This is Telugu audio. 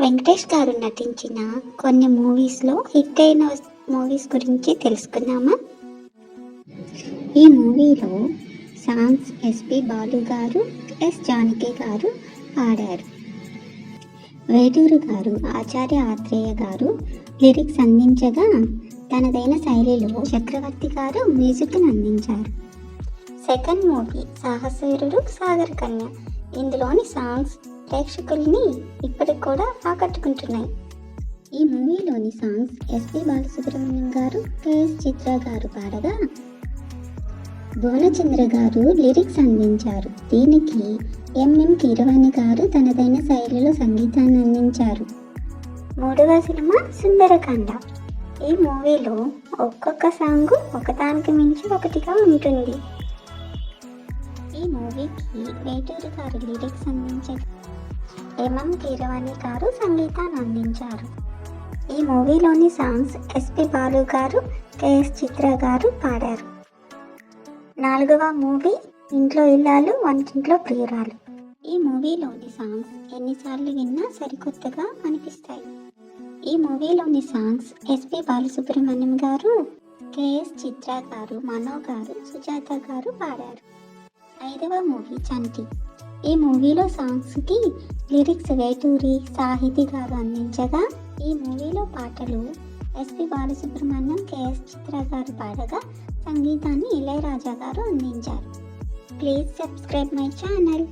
వెంకటేష్ గారు నటించిన కొన్ని మూవీస్లో హిట్ అయిన మూవీస్ గురించి తెలుసుకుందామా. ఈ మూవీలో సాంగ్స్ ఎస్పి బాలు గారు, ఎస్ జానకి గారు పాడారు. వేటూరు గారు, ఆచార్య ఆత్రేయ గారు లిరిక్స్ అందించగా తనదైన శైలిలో చక్రవర్తి గారు మ్యూజిక్ని అందించారు. Second movie సాహసవీరుడు Sagar Kanya. ఇందులోని సాంగ్స్ ప్రేక్షకుల్ని ఇప్పటికి కూడా ఆకట్టుకుంటున్నాయి. ఈ మూవీలోని సాంగ్స్ ఎస్పి బాలసుబ్రహ్మణ్యం గారు, కెఎస్ చిత్ర గారు పాడగా భువనచంద్ర గారు లిరిక్స్ అందించారు. దీనికి ఎంఎం కీరవాణి గారు తనదైన శైలిలో సంగీతాన్ని అందించారు. మూడవ సినిమా సుందరకాండ. ఈ మూవీలో ఒక్కొక్క సాంగ్ ఒకదానికి మించి ఒకటిగా ఉంటుంది. ఈ మూవీకి వేటూరు గారు లిరిక్స్ అందించారు. ఎంఎం కీరవాణి గారు సంగీతాన్ని అందించారు. ఈ మూవీలోని సాంగ్స్ ఎస్పి బాలు గారు, కెఎస్ చిత్ర గారు పాడారు. నాలుగవ మూవీ ఇంట్లో ఇల్లాలు వంటింట్లో ప్రియురాలు. ఈ మూవీలోని సాంగ్స్ ఎన్నిసార్లు విన్నా సరికొత్తగా అనిపిస్తాయి. ఈ మూవీలోని సాంగ్స్ ఎస్పి బాలసుబ్రహ్మణ్యం గారు, కెఎస్ చిత్ర గారు, మనో గారు, సుజాత గారు పాడారు. ఐదవ మూవీ చంటి. ఈ మూవీలో సాంగ్స్కి లిరిక్స్ వేటూరి సాహితీ గారు అందించగా ఈ మూవీలో పాటలు ఎస్పి బాలసుబ్రహ్మణ్యం, కెఎస్ చిత్ర గారు పాడగా సంగీతాన్ని ఇళయరాజా గారు అందించారు. Please subscribe my channel.